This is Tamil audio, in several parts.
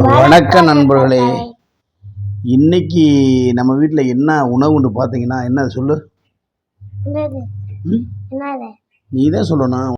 வணக்கம் நண்பர்களே. இன்னைக்கு நம்ம வீட்டில் என்ன உணவுன்னு பார்த்தீங்கன்னா, என்ன சொல்லு? நீ தான் சொல்லணும்.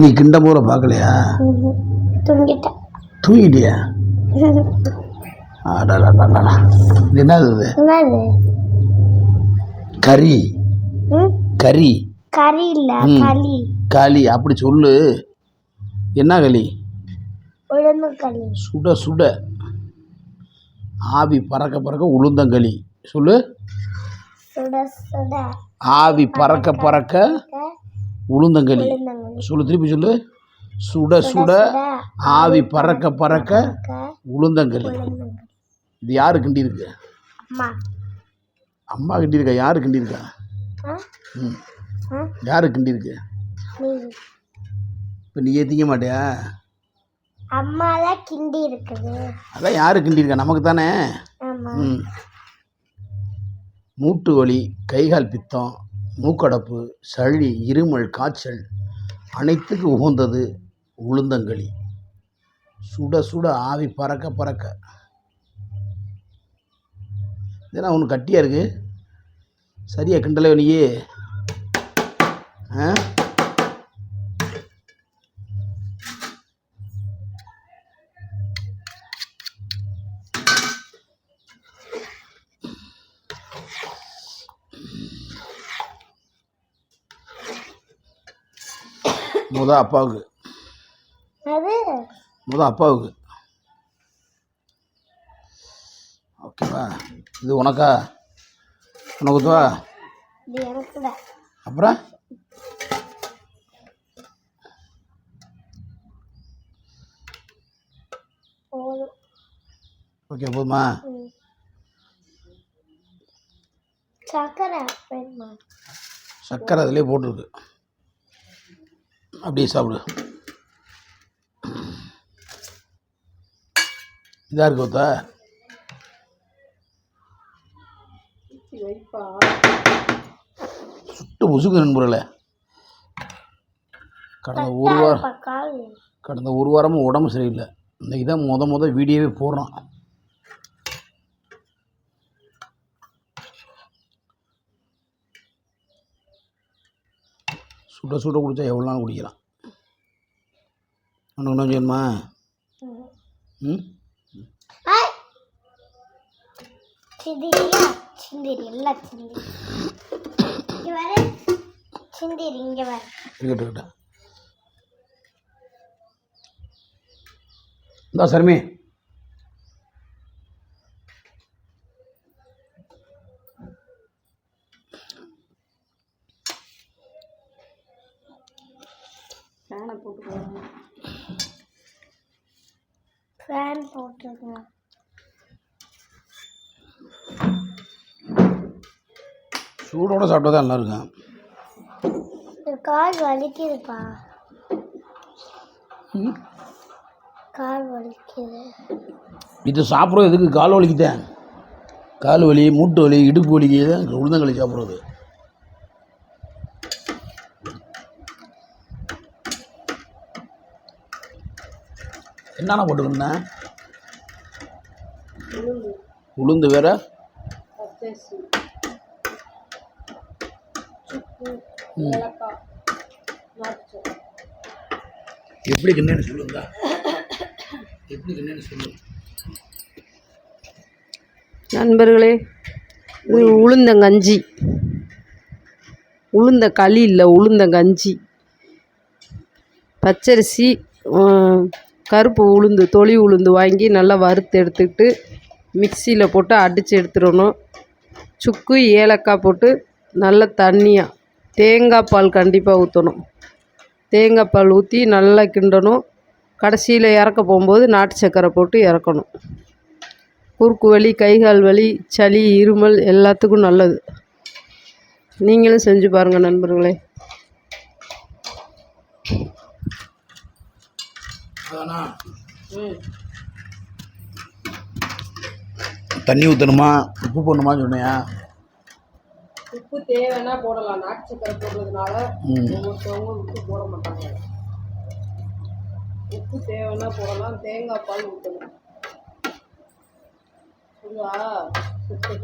நீ கிண்ட போற பார்க்கலையா? தூங்கிட்டியா? என்னது கறி? கறி கறி இல்ல, களி. களி அப்படி சொல்லு. என்ன களி? உளுந்தங்களி. சுட சுட ஆவி பறக்க பறக்க உளுந்தங்களி சொல்லு. சுட சுட ஆவி பறக்க பறக்க உளுந்தங்களி சொல்லு. திருப்பி சொல்லு. சுட சுட ஆவி பறக்க பறக்க உளுந்தங்களி. இது யாரு கிண்டியிருக்கு? அம்மா கிண்டியிருக்கா? யாரு கிண்டியிருக்கா? யாரு கிண்டியிருக்கு? இப்போ நீ ஏற்றிக்க மாட்டியா? அம்மா தான் கிண்டி இருக்குது. அதான் யாரு கிண்டியிருக்கா? நமக்கு தானே. மூட்டு வலி, கைகால் பித்தம், மூக்கடப்பு, சளி, இருமல், காய்ச்சல் அனைத்துக்கு உகந்தது உளுந்தங்களி. சுட சுட ஆவி பறக்க பறக்க. இதெல்லாம் ஒன்று கட்டியாக இருக்கு. சரியா கிண்டலை நீயே? அப்பாவுக்கு அப்பாவுக்கு ஓகேவா? இது உனக்கா? உனக்குவா? அப்புறம் ஓகே போதுமா? சக்கரை அதிலே போட்டிருக்கு. அப்படியே சாப்பிடு. இதாக இருக்கு ஒத்தா. சுட்டு முசுக்கு நண்பர்களே. கடந்த ஒரு வாரமும் உடம்பு சரியில்லை. இன்னைக்கு தான் முத வீடியோவே போடுறான். சுட சுட குடித்தா எவ்வளோ நாள் குடிக்கலாம். உனக்கு என்ன செய்யணுமா? இந்தா சர்மி. ஃபேன் போட்டுருங்க. சூடோட சாப்பிட்டா தான் நல்லா இருக்கும். கால் வலிக்குதுப்பா. கால் வலிக்குது. இது சாப்பிட்றது எதுக்கு? கால் வலிக்குதேன். கால் வலி, மூட்டு வலி, இடுப்பு வலிக்கு தான் உளுந்தங்களி சாப்பிட்றது. என்னென்ன போட்டுக்கணும்? உளுந்து வேற, எப்படி கிண்ணேன்னு சொல்லுங்க. எப்படி கிண்ணேன்னு சொல்லுங்க நண்பர்களே. இது உளுந்தங்கஞ்சி. உளுந்த களி இல்லை, உளுந்தங்கஞ்சி. பச்சரிசி, கருப்பு உளுந்து, தொளி உளுந்து வாங்கி நல்லா வறுத்து எடுத்துக்கிட்டு மிக்சியில் போட்டு அடித்து எடுத்துடணும். சுக்கு, ஏலக்காய் போட்டு நல்லா தண்ணியாக தேங்காய் பால் கண்டிப்பாக ஊற்றணும். தேங்காய் பால் ஊற்றி நல்லா கிண்டணும். கடைசியில் இறக்க போகும்போது நாட்டு சர்க்கரை போட்டு இறக்கணும். குறுக்கு வலி, கைகால் வலி, சளி, இருமல் எல்லாத்துக்கும் நல்லது. நீங்களும் செஞ்சு பாருங்கள் நண்பர்களே. தண்ணி ஊற்றணுமா, உப்பு போடணுமா சொன்னியா? உப்பு தேவைன்னா போடலாம். நாட்டு சக்கரை போடுறதுனால ஒவ்வொருத்தவங்க உப்பு போட மாட்டாங்க. உப்பு தேவைன்னா போடலாம், தேங்காய் பால் ஊற்றணும். சுடுவா சுட்டு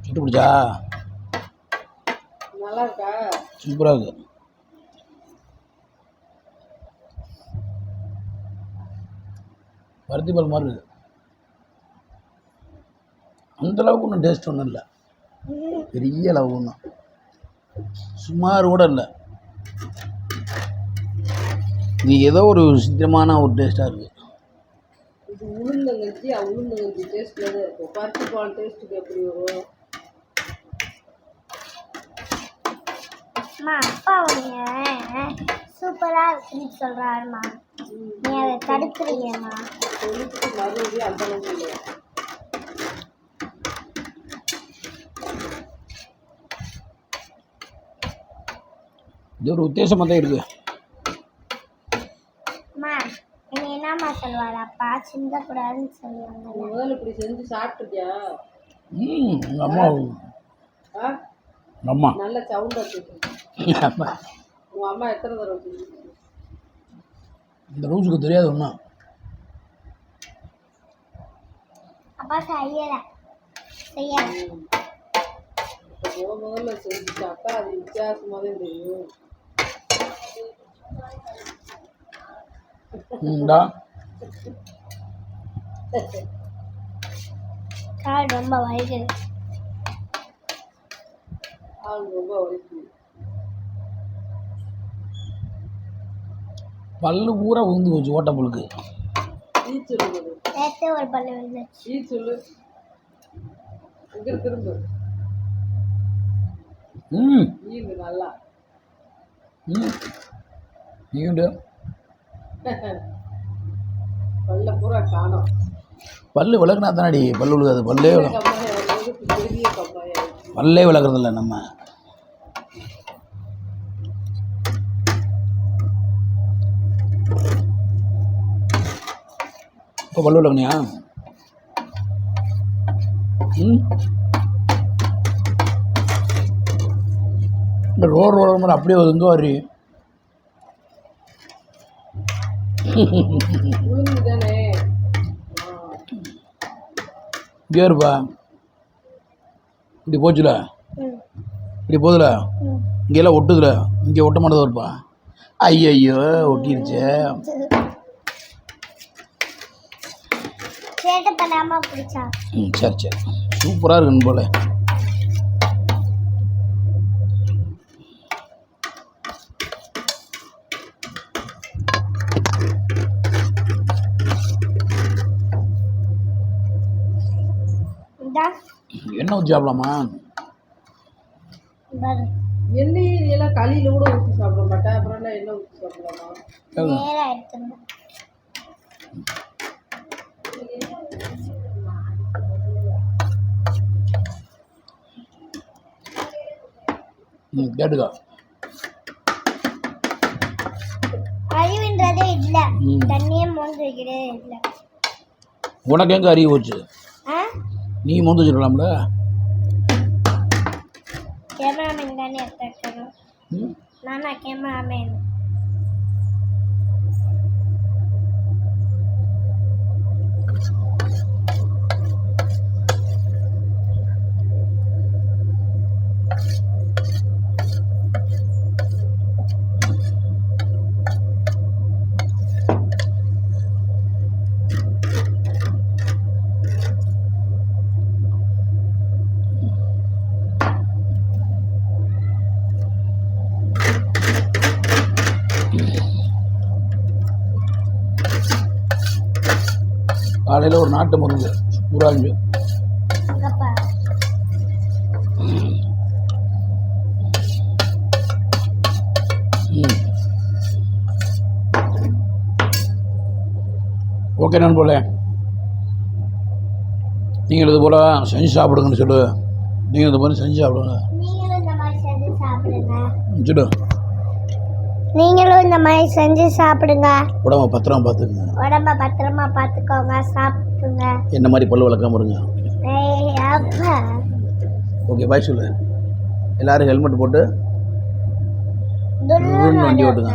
சுட்டு பிடிச்சா நல்லா இருக்கா? சூப்பராக இருக்குது. பருத்தி பால் மாதிரி இருக்குது. அந்தளவுக்கு ஒன்றும் டேஸ்ட் ஒன்றும் இல்லை, பெரிய அளவு ஒன்றும் சுமார் கூட இல்லை. இது ஏதோ ஒரு விசித்திரமான ஒரு டேஸ்ட்டாக இருக்குது. இது உளுந்தங்கஞ்சி உளுந்தங்கஞ்சி டேஸ்ட்டில் தான் இருக்கும். பருத்தி பால் டேஸ்ட்டுக்கு எப்படி வரும்? அம்மா அப்பா உன்னைய சூப்பராக இருக்குன்னு சொல்கிறாருமா, நீ அதை தடுக்கிறீங்கம்மா. சொல்லிட்டு மறுபடியும் அந்த அளவுக்கு இல்லை. இது ஒரு உத்தேசமாக தான் இருக்குது. அம்மா என்னை என்னம்மா சொல்லுவாள் அப்பா, சிந்தக்கூடாதுன்னு சொல்லுவாங்க. முதல்ல இப்படி செஞ்சு சாப்பிட்ருக்கியா? எங்கள் அம்மா ஆ எங்கள் அம்மா நல்ல சவுண்டாக கேட்குது. அம்மா உங்கள் அம்மா எத்தனை தடவை செஞ்சு? இந்த ரூஸுக்கு தெரியாது ஒன்றும். அப்பா செய்யலை இப்போ முதல்ல செஞ்சு சாப்பிட்டா அது வித்தியாசமாக தான் தெரியும். டா கால் ரொம்ப வலிக்குது. ஆள் ரொம்ப வலிக்குது. பல்லு பூரா உந்து போச்சு ஓட்ட புழுக்கு. சொல்லு, நேற்றே ஒரு பல்லு விழுந்துச்சு. சொல்லு இங்கே திரும்ப ஈந்து நல்லா நீண்டு பல்ல பூரா காணும். பல்லு விளக்குனா தானடி பல்லு விழுகாது. பல்லே பெரிய கம்மாயா பல்லே விளக்குறதில்ல நம்ம. இப்போ பல்லு விளக்குனியா? இந்த ரோடு மாதிரி அப்படியே எங்கே வர்றி? உளுந்து தானே இங்கே இருப்பா. இப்படி போச்சுல, இப்படி போகுதுல, இங்கெல்லாம் ஒட்டுதுல, இங்கே ஒட்ட மாட்டேதான் இருப்பா. ஐயோ ஒட்டிருச்சு. சேட்டை பண்ணாமல் பிடிச்சா. சரி சரி, சூப்பராக இருக்குன்னு போல. என்ன ஊற்றி சாப்பிடலாமா? எண்ணெய் எல்லாம் களியில் கூட ஊற்றி சாப்பிட மாட்டேன், அப்புறம் என்ன எண்ணெய் ஊற்றி சாப்பிடலாமா? நேராக எடுத்துருந்தேன். கேட்டுக்கா. அறிவுன்றதே இல்லை, தண்ணியே மோந்து வைக்கிறதே இல்லை. உனக்கு எங்கே அறிவு போச்சு? நீ மோந்து வச்சுக்கலாம்ல. கேமராமேன் தானே எடுத்துக்கணும். நானா கேமராமேன்? காலையில் ஒரு நாட்டு மருந்து ஊராஞ்சு. ஓகே நான் போல நீங்கள் இது போல் செஞ்சு சாப்பிடுங்கன்னு சொல்லு. நீங்கள் இது போல் செஞ்சு சாப்பிடுங்க. சொல்லு, நீங்களும் இந்த மாதிரி செஞ்சு சாப்பிடுங்க. உடம்ப பத்திரமா பார்த்துக்குங்க. உடம்ப பத்திரமா பார்த்துக்கோங்க, சாப்பிடுங்க. என்ன மாதிரி பல்லு விளக்காம இருங்க. அப்பா ஓகே பாய் சொல்லு. எல்லோரும் ஹெல்மெட் போட்டு வண்டி ஓட்டுங்க.